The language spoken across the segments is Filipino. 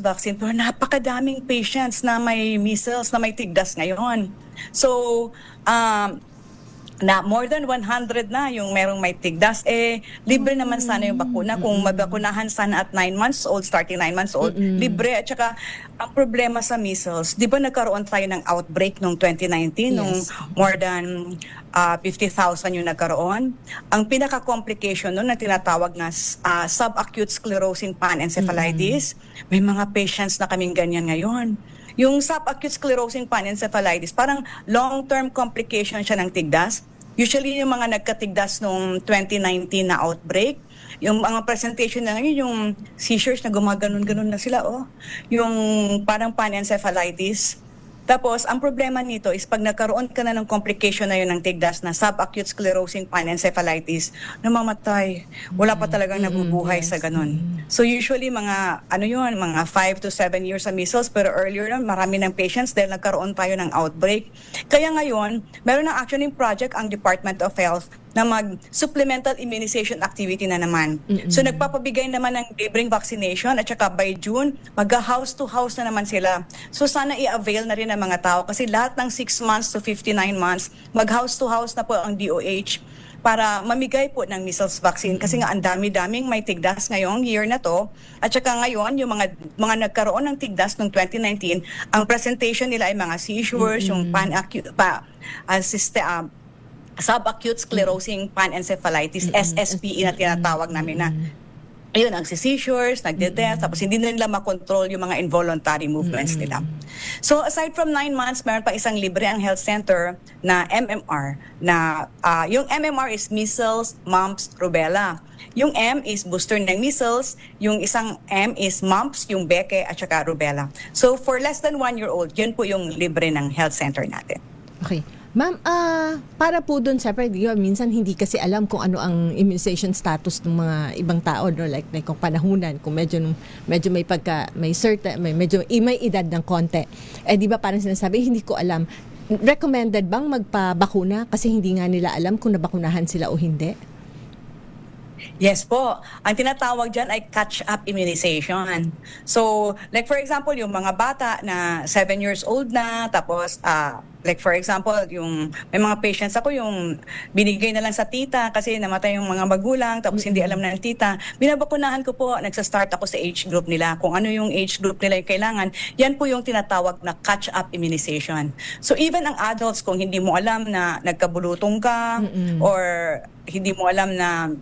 vaccine, pero napakadaming patients na may measles, na may tigdas ngayon. So, na more than 100 na yung merong may tigdas, libre naman sana yung bakuna. Kung mabakunahan sana at 9 months old, starting 9 months old, libre. At saka, ang problema sa measles, di ba nagkaroon tayo ng outbreak noong 2019, nung more than 50,000 yung nagkaroon. Ang pinaka-complication nun na tinatawag na subacute sclerosing panencephalitis, may mga patients na kaming ganyan ngayon. Yung subacute sclerosing panencephalitis, parang long-term complication siya ng tigdas. Usually yung mga nagkatigdas noong 2019 na outbreak, yung mga presentation na ngayon, yung seizures na gumaganon-ganon na sila, yung parang panencephalitis. Tapos, ang problema nito is pag nagkaroon ka na ng complication na yun ng tigdas na subacute sclerosing panencephalitis, namamatay. Wala pa talagang nabubuhay sa ganun. So usually mga, mga 5 to 7 years sa measles, pero earlier na marami ng patients dahil nagkaroon tayo ng outbreak. Kaya ngayon, meron na actually project ang Department of Health na mag-supplemental immunization activity na naman. So nagpapabigay naman ng libreng vaccination at saka by June, mag-house to house na naman sila. So sana i-avail na rin ng mga tao kasi lahat ng 6 months to 59 months, mag-house to house na po ang DOH para mamigay po ng measles vaccine kasi nga ang dami-daming may tigdas ngayong year na to. At saka ngayon, yung mga nagkaroon ng tigdas noong 2019, ang presentation nila ay mga seizures, yung subacute sclerosing panencephalitis, SSPE na tinatawag namin na. Ayun, ang seizures, nagde-death, tapos hindi na nila makontrol yung mga involuntary movements nila. So aside from 9 months, meron pa isang libre ang health center na MMR. Yung MMR is measles, mumps, rubella. Yung M is booster ng measles, yung isang M is mumps, yung beke at saka rubella. So for less than 1-year-old, yun po yung libre ng health center natin. Okay. Ma'am, para po doon, syempre, minsan hindi kasi alam kung ano ang immunization status ng mga ibang tao, no? Like kung panahunan, kung medyo may edad ng konti. Di ba parang sinasabi, hindi ko alam. Recommended bang magpabakuna kasi hindi nga nila alam kung nabakunahan sila o hindi? Yes po. Ang tinatawag dyan ay catch-up immunization. So, like for example, yung mga bata na 7 years old na, tapos, like for example, yung may mga patients ako yung binigay na lang sa tita kasi namatay yung mga magulang, tapos hindi alam na ng tita. Binabakunahan ko po, nagsa-start ako sa age group nila. Kung ano yung age group nila yung kailangan, yan po yung tinatawag na catch-up immunization. So, even ang adults, kung hindi mo alam na nagkabulutong ka, or hindi mo alam na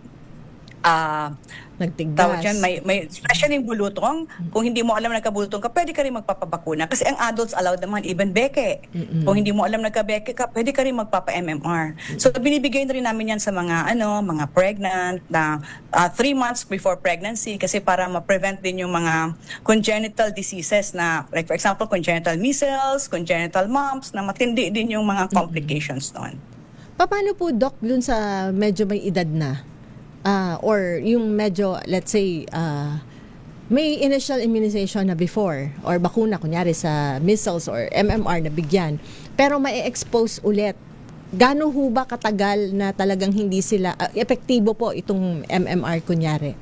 nagtigdas. Dyan, may especially yung bulutong. Kung hindi mo alam na nagkabulutong ka, pwede ka rin magpapabakuna. Kasi ang adults allowed naman, even beke. Kung hindi mo alam na nagka-beke ka, pwede ka rin magpapa-MMR. So binibigay na rin namin yan sa mga pregnant na 3 months before pregnancy kasi para ma-prevent din yung mga congenital diseases na, like for example, congenital measles, congenital mumps, na matindi din yung mga complications noon. Paano po, Doc, dun sa medyo may edad na? Or yung medyo, let's say, may initial immunization na before or bakuna, kunyari sa measles or MMR na bigyan, pero may expose ulit. Gano'n ho ba katagal na talagang hindi sila, epektibo po itong MMR kunyari?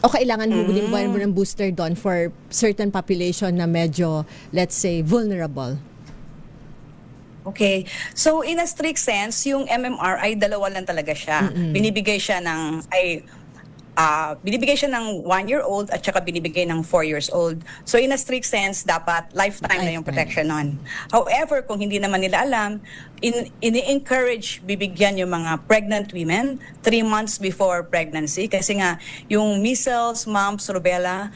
O kailangan mo ng booster doon for certain population na medyo, let's say, vulnerable? Okay. So in a strict sense, yung MMR ay dalawa lang talaga siya. Binibigay siya ng 1-year-old at saka binibigay ng 4 years old. So in a strict sense, dapat lifetime na yung protection nun. However, kung hindi naman nila alam, ini-encourage bibigyan yung mga pregnant women 3 months before pregnancy kasi nga yung measles, mumps, rubella,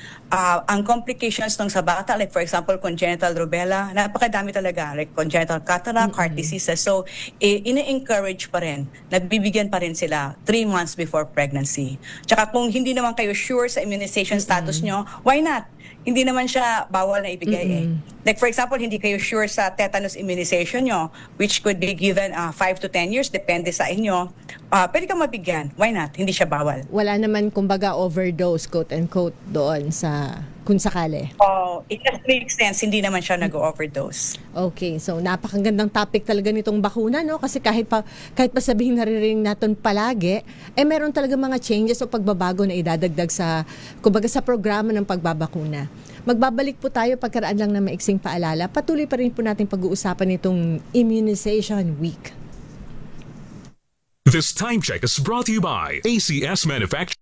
ang complications ng sa bata, like for example, congenital rubella, napakadami talaga, like congenital cataract, heart diseases. So, ini-encourage pa rin, nagbibigyan pa rin sila 3 months before pregnancy. Tsaka kung hindi naman kayo sure sa immunization status nyo, why not? Hindi naman siya bawal na ibigay Like for example, hindi kayo sure sa tetanus immunization nyo, which could be given 5 to 10 years, depende sa inyo. Pwede kang mabigyan. Why not? Hindi siya bawal. Wala naman kumbaga overdose, quote and quote, doon sa kung sakali. In a strict sense, hindi naman siya nag-overdose. Okay, so napakagandang topic talaga nitong bakuna, no? Kasi kahit pa sabihin naririnig natin palagi, meron talaga mga changes o pagbabago na idadagdag sa, kumbaga sa programa ng pagbabakuna. Magbabalik po tayo pagkaraan lang ng maiksing paalala. Patuloy pa rin po natin pag-uusapan itong Immunization Week. This time check is brought to you by ACS Manufacturing.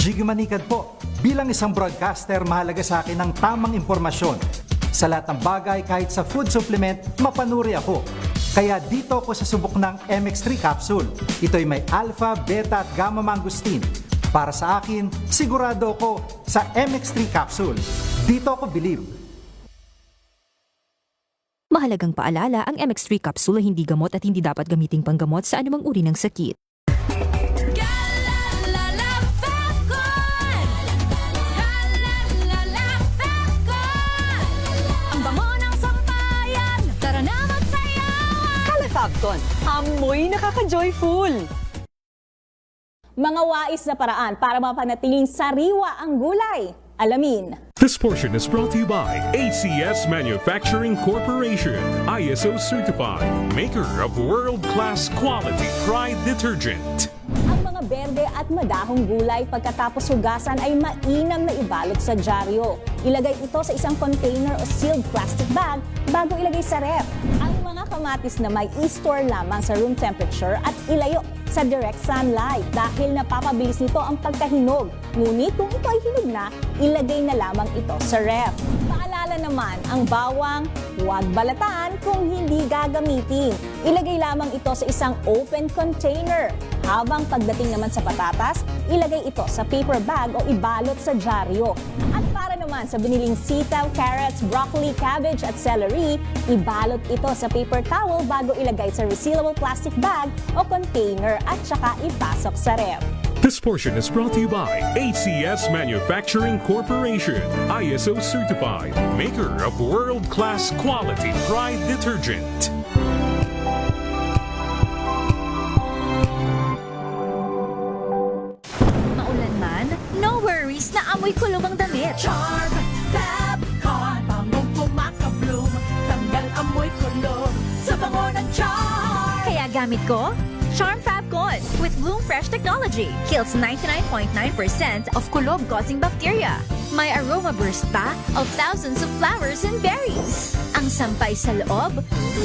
Jiggy Manikad po. Bilang isang broadcaster, mahalaga sa akin ang tamang impormasyon. Sa lahat ng bagay, kahit sa food supplement, mapanuri ako. Kaya dito ako sa subok ng MX3 capsule. Ito'y may alpha, beta at gamma mangosteen. Para sa akin, sigurado ako sa MX3 capsule. Dito ako believe. Mahalagang paalala, ang MX3 capsule ay hindi gamot at hindi dapat gamiting panggamot sa anumang uri ng sakit. Fabcon, amoy nakaka-joyful! Mga wais na paraan para mapanatiling sariwa ang gulay. Alamin. This portion is brought to you by ACS Manufacturing Corporation, ISO certified, maker of world-class quality Pride detergent. Ang mga berde at madahong gulay pagkatapos hugasan ay mainam na ibalot sa dyaryo. Ilagay ito sa isang container o sealed plastic bag bago ilagay sa ref. Ang mga kamatis na may i-store lamang sa room temperature at ilayo sa direct sunlight dahil napapabilis nito ang pagkahinog. Ngunit kung ito ay hinog na, ilagay na lamang ito sa ref. Paalala naman, ang bawang, huwag balatan kung hindi gagamitin. Ilagay lamang ito sa isang open container. Habang pagdating naman sa patatas, ilagay ito sa paper bag o ibalot sa dyaryo. At para naman sa biniling sitaw, carrots, broccoli, cabbage at celery, ibalot ito sa paper towel bago ilagay sa resealable plastic bag o container at saka ipasok sa ref. This portion is brought to you by ACS Manufacturing Corporation, ISO certified, maker of world-class quality Pride detergent. Maulan man, no worries na amoy kulog ang damit. Charm Fabcon, bangong pumakabloom, tanggal amoy kulog sa bango ng charm. Kaya gamit ko, Charm Fabcon with Bloom Fresh technology. Kills 99.9% of kulob-causing bacteria. May aroma burst pa of thousands of flowers and berries. Ang sampay sa loob,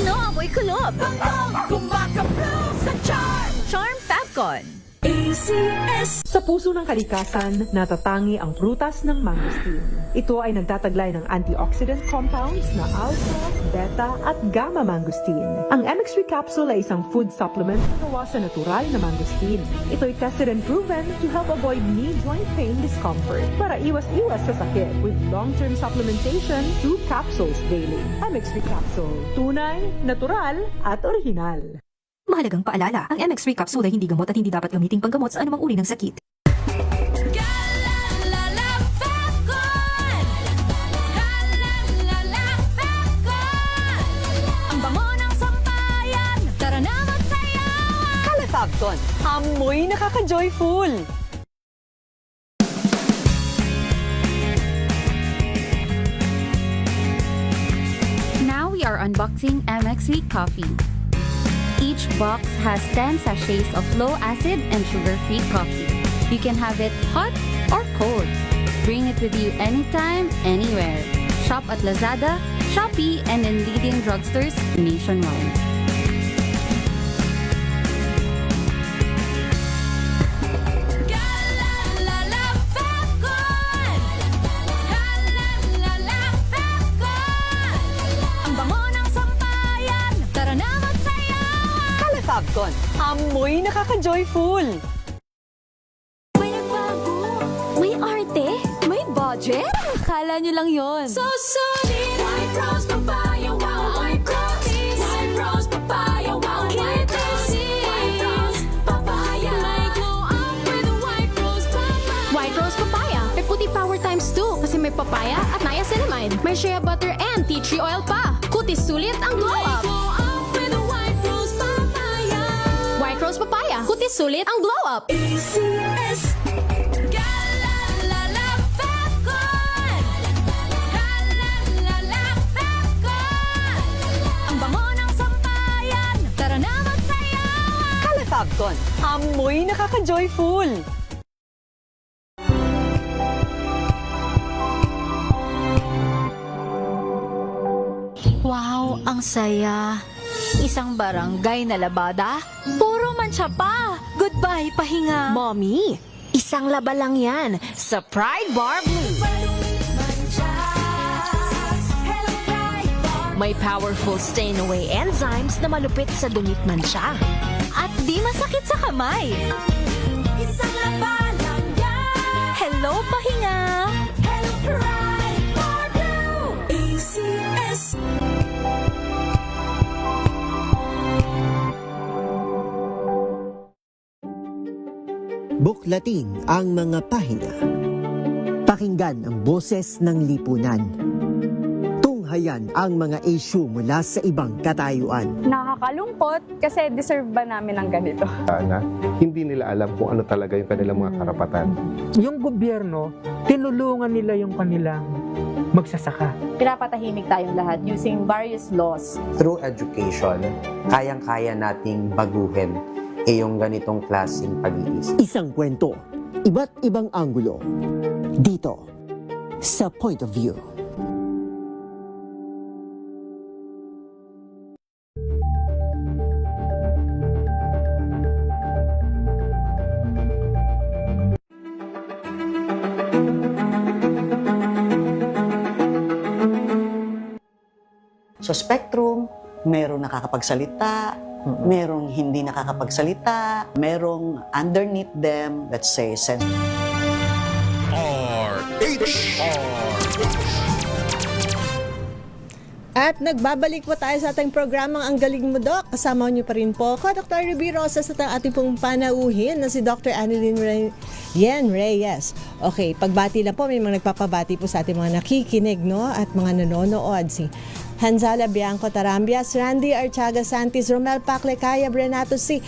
no amoy kulob. Bangong pumakabloom sa charm. Charm Fabcon. ACS. Sa puso ng kalikasan, natatangi ang prutas ng mangosteen. Ito ay nagtataglay ng antioxidant compounds na alpha, beta at gamma mangosteen. Ang MX3 capsule ay isang food supplement na gawa sa natural na mangosteen. Ito ay tested and proven to help avoid knee joint pain discomfort para iwas-iwas sa sakit with long-term supplementation 2 capsules daily. MX3 capsule, tunay, natural at orihinal. Mahalagang paalala, ang MX3 capsule ay hindi gamot at hindi dapat gamiting panggamot sa anumang uri ng sakit. Ang bango ng sampayan, tara na magsayawan! Fabcon, amoy nakaka-joyful! Now we are unboxing MX3 coffee. Each box has 10 sachets of low-acid and sugar-free coffee. You can have it hot or cold. Bring it with you anytime, anywhere. Shop at Lazada, Shopee, and in leading drugstores nationwide. Ang bango ng sampayan, tara na magsayawan! Fabcon, amoy nakaka-joyful! May nagbago! May arte! May budget! Akala nyo lang yon. So solid. White rose papaya, wow, white rose. White rose papaya, wow, white rose. White rose papaya. May glow up with white rose papaya. White Rose Papaya. May puti power times 2 kasi may papaya at niacinamide. May shea butter and tea tree oil pa. Kutis sulit ang glow May up. glow up with white rose papaya. White Rose Papaya. Kutis sulit ang glow up. ACS. Ang bango ng sampayan, tara na magsayawan! Fabcon. Amoy nakaka-joyful! Wow, ang saya. Isang barangay na labada, puro mancha pa. Goodbye, pahinga. Mommy, isang laba lang yan sa Pride Bar Blue. May powerful stain-away enzymes na malupit sa dunit mancha. At di masakit sa kamay. Isang laba lang yan. Hello, pahinga. Hello, Pride Bar Blue. ACS. Buklatin ang mga pahina. Pakinggan ang boses ng lipunan. Tunghayan ang mga issue mula sa ibang katayuan. Nakakalungkot kasi deserve ba namin ng ganito? Na hindi nila alam kung ano talaga yung kanilang mga karapatan. Yung gobyerno, tinulungan nila yung kanilang magsasaka. Pinapatahimik tayong lahat using various laws. Through education, kayang-kaya nating baguhin yung ganitong klaseng pag-iisip. Isang kwento, iba't ibang anggulo. Dito, sa Point of View. Sa spectrum, merong nakakapagsalita, merong hindi nakakapagsalita, merong underneath them, let's say, At nagbabalik po tayo sa ating programang Ang Galing Mo, Doc. Kasama niyo pa rin po ako, Dr. Ruby Rosas, at ang ating pong panauhin na si Dr. Annalyn Yen Reyes. Okay, pagbati na po, may mga nagpapabati po sa ating mga nakikinig, no? At mga nanonood. Si Hanzala Bianco Tarambias, Randy Archaga Santis, Romel Paclecaya, Brenato C.,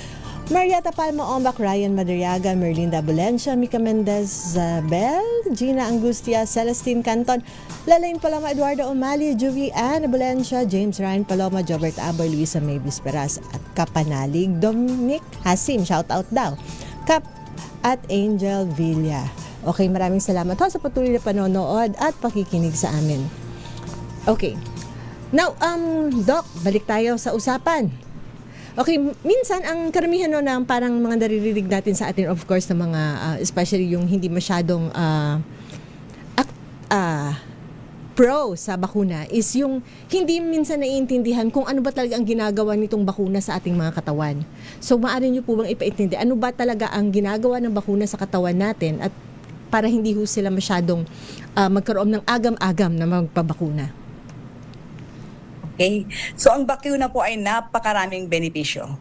Marieta Palma Ombak, Ryan Madariaga, Merlinda Valencia, Mika Mendez, Zabel, Gina Angustia, Celestine Canton, Lalain Paloma, Eduardo Umali, Juvie Ann Valencia, James Ryan Paloma, Jobert Aboy, Luisa May Bisperas, at Kapanalig, Dominic Hasim, shout out daw, Kap at Angel Villa. Okay, maraming salamat ho sa patuloy na panonood at pakikinig sa amin. Okay. Now, Doc, balik tayo sa usapan. Okay, minsan ang karamihan no ng parang mga naririnig natin sa atin, of course, na mga, especially yung hindi masyadong pro sa bakuna, is yung hindi minsan naiintindihan kung ano ba talaga ang ginagawa nitong bakuna sa ating mga katawan. So, maaari nyo po bang ipaintindi, ano ba talaga ang ginagawa ng bakuna sa katawan natin at para hindi ho sila masyadong magkaroon ng agam-agam na magpabakuna? Okay? So, ang bakuna po ay napakaraming benepisyo.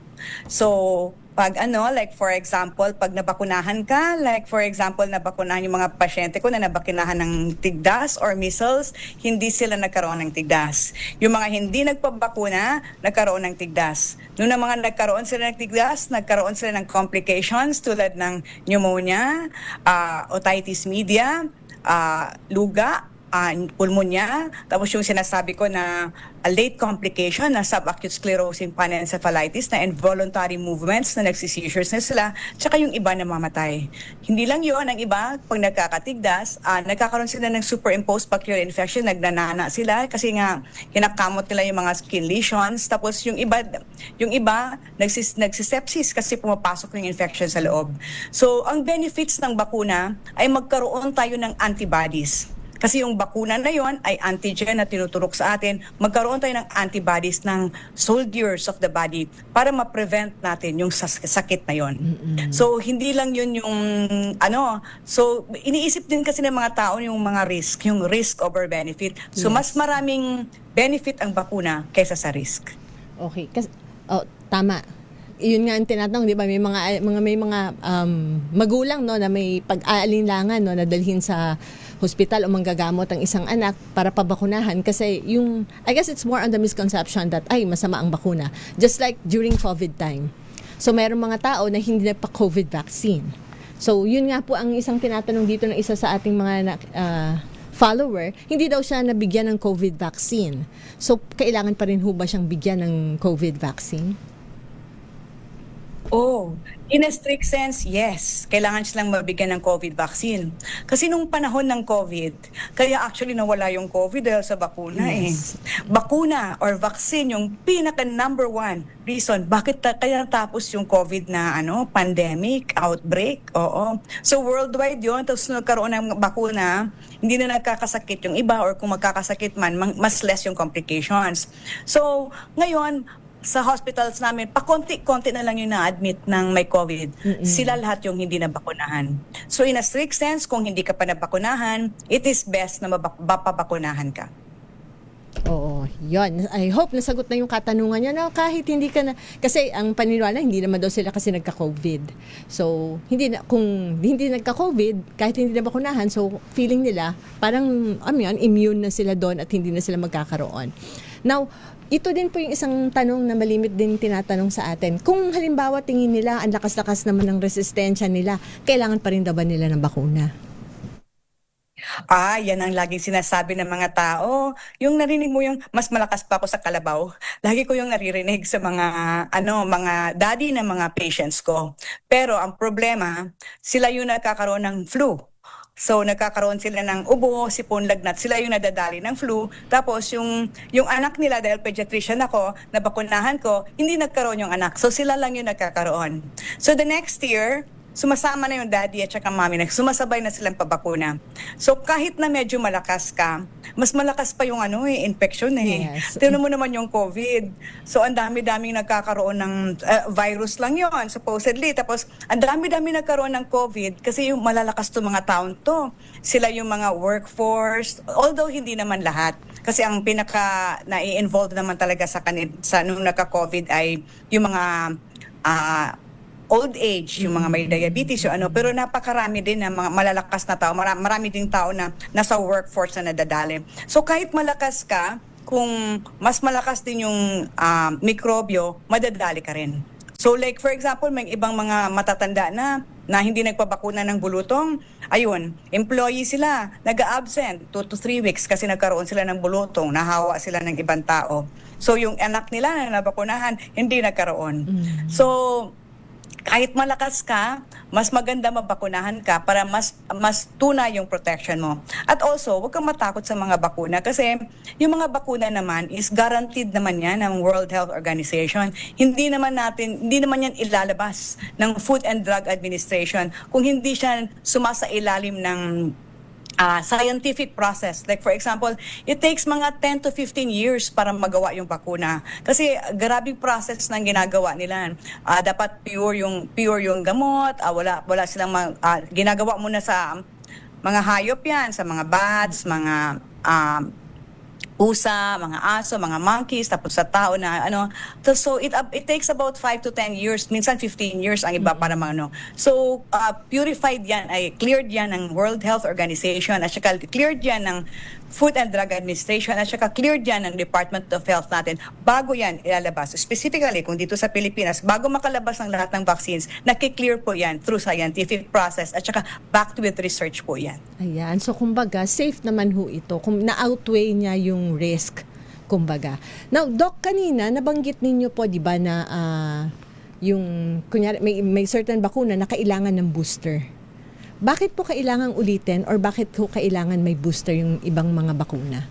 So, pag like for example, pag nabakunahan ka, like for example, nabakunahan yung mga pasyente ko na nabakunahan ng tigdas or measles, hindi sila nagkaroon ng tigdas. Yung mga hindi nagpabakuna, nagkaroon ng tigdas. Noong na mga nagkaroon sila ng tigdas, nagkaroon sila ng complications tulad ng pneumonia, otitis media, luga, pulmonya, tapos yung sinasabi ko na a late complication na subacute sclerosing panencephalitis na involuntary movements na nagsiseizures na sila, tsaka yung iba na mamatay. Hindi lang yun, ang iba, pag nagkakatigdas, nagkakaroon sila ng superimposed bacterial infection, nagnanana sila kasi nga kinakamot nila yung mga skin lesions, tapos yung iba nagsisepsis kasi pumapasok yung infection sa loob. So, ang benefits ng bakuna ay magkaroon tayo ng antibodies. Kasi yung bakuna na yon ay antigen na tinuturok sa atin, magkaroon tayo ng antibodies ng soldiers of the body para ma-prevent natin yung sakit na yon. So, hindi lang yun yung so iniisip din kasi ng mga tao yung mga risk, yung risk over benefit. So, mas maraming benefit ang bakuna kaysa sa risk. Okay, kasi tama. Yun nga ang tinatanong, di ba? May mga magulang no na may pag-aalinlangan no na dalhin sa hospital o manggagamot ang isang anak para pabakunahan kasi yung I guess it's more on the misconception that ay masama ang bakuna. Just like during COVID time. So mayroong mga tao na hindi nagpa-COVID vaccine. So yun nga po ang isang tinatanong dito ng isa sa ating mga follower, hindi daw siya nabigyan ng COVID vaccine. So kailangan pa rin ho ba siyang bigyan ng COVID vaccine? Oh, in a strict sense, yes. Kailangan silang mabigyan ng COVID vaccine. Kasi nung panahon ng COVID, kaya actually nawala yung COVID dahil sa bakuna Bakuna or vaccine yung pinaka number one reason bakit kaya tapos yung COVID na pandemic, outbreak. Oo. So worldwide yun, tapos nagkaroon ng bakuna, hindi na nagkakasakit yung iba or kung magkakasakit man, mas less yung complications. So ngayon, sa hospitals namin, pakonti-konti na lang yung na-admit ng may COVID. Sila lahat yung hindi nabakunahan. So in a strict sense, kung hindi ka pa nabakunahan, it is best na mapabakunahan ka. Oo, yun. I hope nasagot na yung katanungan niya. No, kahit hindi ka na, kasi ang paniniwala, hindi naman daw sila kasi nagka-COVID. So, kung hindi nagka-COVID, kahit hindi na bakunahan, so feeling nila, parang, immune na sila doon at hindi na sila magkakaroon. Now, ito din po yung isang tanong na malimit din tinatanong sa atin. Kung halimbawa tingin nila, ang lakas-lakas naman ng resistensya nila, kailangan pa rin daw ba nila ng bakuna? Yan ang laging sinasabi ng mga tao. Yung narinig mo yung mas malakas pa ako sa kalabaw. Lagi ko yung naririnig sa mga daddy ng mga patients ko. Pero ang problema, sila yung nagkakaroon ng flu. So nagkakaroon sila ng ubo, sipon, lagnat, sila yung nadadali ng flu. Tapos yung anak nila, dahil pediatrician ako, nabakunahan ko, hindi nagkaroon yung anak. So sila lang yung nagkakaroon. So the next year, sumasama na yung daddy at saka mommy na sumasabay na silang pabakuna. So kahit na medyo malakas ka, mas malakas pa yung infection Yes. Tignan mo naman yung COVID. So ang dami-daming nagkakaroon ng virus lang yon supposedly. Tapos ang dami-daming nagkaroon ng COVID kasi yung malalakas to mga taon to. Sila yung mga workforce, although hindi naman lahat. Kasi ang pinaka na-involved naman talaga sa nung nagka-COVID ay yung mga old age, yung mga may diabetes, pero napakarami din na mga malalakas na tao, marami ding tao na nasa workforce na nadadali. So kahit malakas ka, kung mas malakas din yung mikrobyo, madadali ka rin. So like for example, may ibang mga matatanda na hindi nagpabakuna ng bulutong, ayun, employee sila, nag-absent 2 to 3 weeks kasi nagkaroon sila ng bulutong, nahawa sila ng ibang tao. So yung anak nila na nabakunahan, hindi nagkaroon. So kahit malakas ka, mas maganda mabakunahan ka para mas tunay yung protection mo. At also, huwag kang matakot sa mga bakuna kasi yung mga bakuna naman is guaranteed naman yan ng World Health Organization. Hindi naman yan ilalabas ng Food and Drug Administration kung hindi siya sumasailalim ng scientific process. Like for example, it takes mga 10 to 15 years para magawa yung bakuna. Kasi grabing process ng ginagawa nila. Dapat pure yung gamot, wala silang ginagawa muna sa mga hayop yan, sa mga bats, mga pusa, mga aso, mga monkeys, tapos sa tao na So it takes about 5 to 10 years, minsan 15 years ang iba para So purified yan, cleared yan ng World Health Organization, at saka cleared yan ng Food and Drug Administration, at saka cleared yan ng Department of Health natin bago yan ilalabas. Specifically, kung dito sa Pilipinas, bago makalabas ng lahat ng vaccines, nakiklear po yan through scientific process at saka backed with research po yan. Ayan, so kumbaga, safe naman ho ito. Kung na-outweigh niya yung risk, kumbaga. Now, Doc, kanina, nabanggit ninyo po, di ba, na yung, kunyari, may certain bakuna na kailangan ng booster. Bakit po kailangan ulitin or bakit po kailangan may booster yung ibang mga bakuna?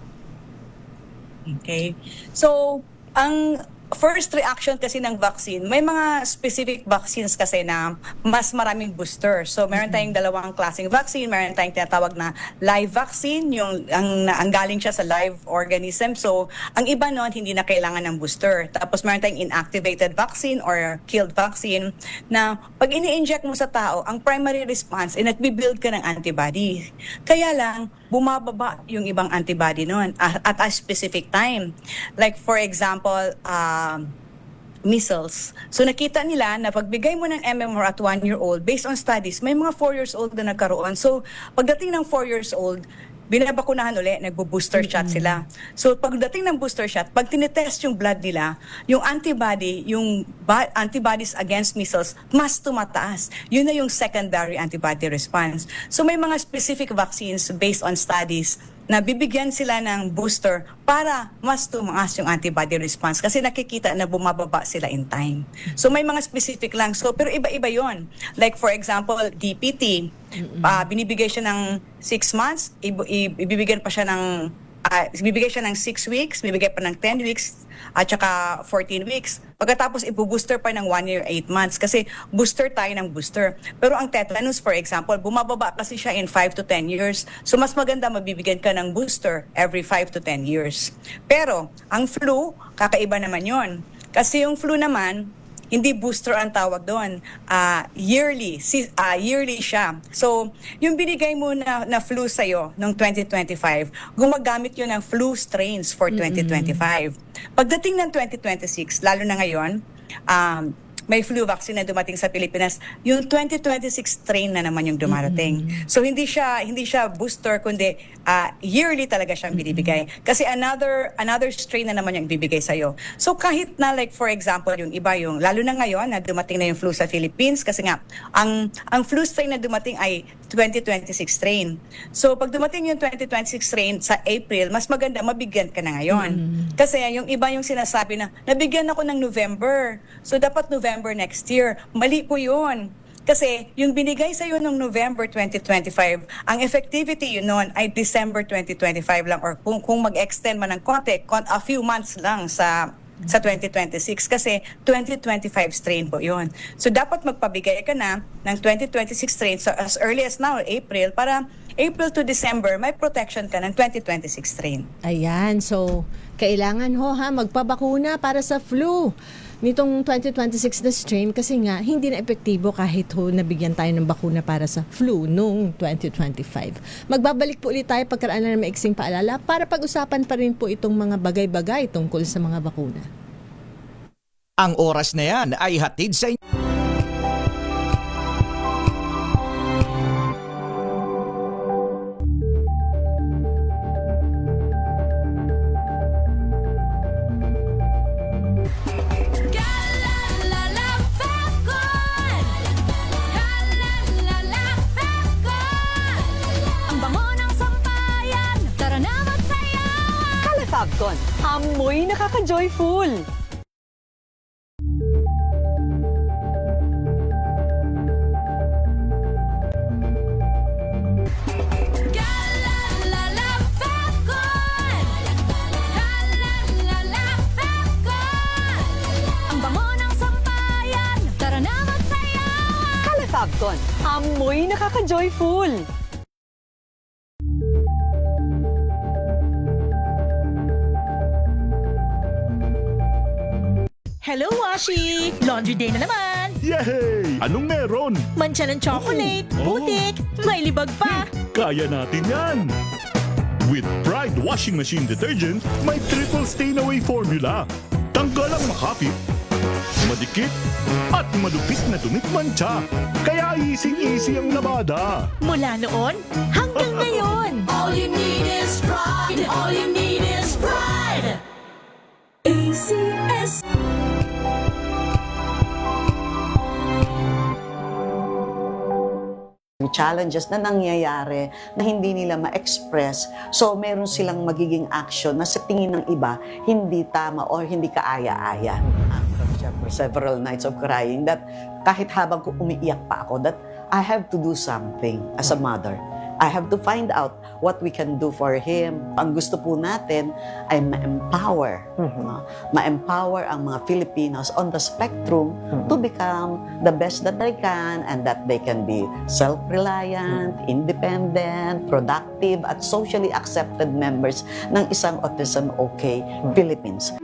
Okay. So, ang first reaction kasi ng vaccine, may mga specific vaccines kasi na mas maraming booster. So, meron tayong dalawang klaseng vaccine. Meron tayong tinatawag na live vaccine, ang galing siya sa live organism. So, ang iba noon, hindi na kailangan ng booster. Tapos, meron tayong inactivated vaccine or killed vaccine na pag ini-inject mo sa tao, ang primary response ay nagbibuild ka ng antibody. Kaya lang, bumababa yung ibang antibody noon at a specific time. Like, for example, measles. So nakita nila na pagbigay mo ng MMR at 1-year-old, based on studies, may mga 4 years old na nagkaroon. So pagdating ng 4 years old, binabakunahan ulit, nagbo-booster shot sila. So pagdating ng booster shot, pag tinetest yung blood nila, yung antibody, yung antibodies against measles, mas tumataas. Yun na yung secondary antibody response. So may mga specific vaccines based on studies na bibigyan sila ng booster para mas tumaas yung antibody response kasi nakikita na bumababa sila in time. So may mga specific lang. So pero iba-iba yon. Like for example, DPT, binibigay siya ng 6 months, ibibigyan pa siya ng bibigay siya ng 6 weeks, bibigay pa ng 10 weeks, at saka 14 weeks. Pagkatapos, ibu-booster pa ng 1 year, 8 months. Kasi booster tayo ng booster. Pero ang tetanus, for example, bumababa kasi siya in 5 to 10 years. So mas maganda mabibigyan ka ng booster every 5 to 10 years. Pero ang flu, kakaiba naman yon. Kasi yung flu naman, hindi booster ang tawag doon. Yearly siya. So, yung binigay mo na flu sa'yo noong 2025, gumagamit yun ng flu strains for 2025. Pagdating ng 2026, lalo na ngayon, may flu vaccine na dumating sa Pilipinas, yung 2026 strain na naman yung dumarating. So hindi siya booster kundi yearly talaga siyang binibigay. Kasi another strain na naman yung ibibigay sa iyo. So kahit na like for example yung iba yung lalo na ngayon na dumating na yung flu sa Philippines kasi nga ang flu strain na dumating ay 2026 strain. So pag dumating yung 2026 strain sa April, mas maganda mabigyan ka na ngayon. Kasi yung iba yung sinasabi na nabigyan ako ng November. So dapat November next year. Mali po yun. Kasi yung binigay sa iyo noong November 2025, ang effectivity yun noon ay December 2025 lang or kung mag-extend man ng konti, a few months lang sa 2026 kasi 2025 strain po yun. So dapat magpabigay ka na ng 2026 strain so as early as now, April, para April to December, may protection ka ng 2026 strain. Ayan, so kailangan magpabakuna para sa flu nitong 2026 na strain kasi nga hindi na epektibo kahit nabigyan tayo ng bakuna para sa flu noong 2025. Magbabalik po ulit tayo pagkaraan na maiksing paalala para pag-usapan pa rin po itong mga bagay-bagay tungkol sa mga bakuna. Ang oras na yan ay hatid sa inyo. Fabcon, amoy nakaka-joyful! Ang bango ng sampayan, tara na magsayawan! Kala Fabcon, amoy nakaka-joyful! Hello, Washi! Laundry day na naman! Yay! Anong meron? Mancha ng chocolate, putik, may libag pa! Kaya natin yan! With Pride Washing Machine Detergent, may triple stain-away formula. Tanggal ang makapit, madikit, at malupit na dumit mancha. Kaya easy-easy ang labada. Mula noon hanggang ngayon! All you need is pride! All you need is pride! ACS challenges na nangyayari na hindi nila ma-express. So, meron silang magiging action na sa tingin ng iba, hindi tama or hindi kaaya-aya. After several nights of crying, that kahit habang umiiyak pa ako, that I have to do something as a mother. I have to find out what we can do for him. Ang gusto po natin ay ma-empower. Ma-empower ang mga Filipinos on the spectrum to become the best that they can and that they can be self-reliant, independent, productive, at socially accepted members ng isang Autism OK Philippines.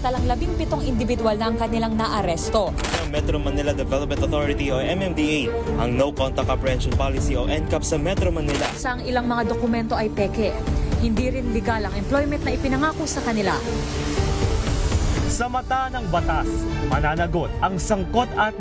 Talang 17 individual na ang kanilang naaresto. Metro Manila Development Authority o MMDA ang No Contact Apprehension Policy o NCAP sa Metro Manila. Sa ilang mga dokumento ay peke. Hindi rin legal ang employment na ipinangako sa kanila. Sa mata ng batas, mananagot ang sangkot at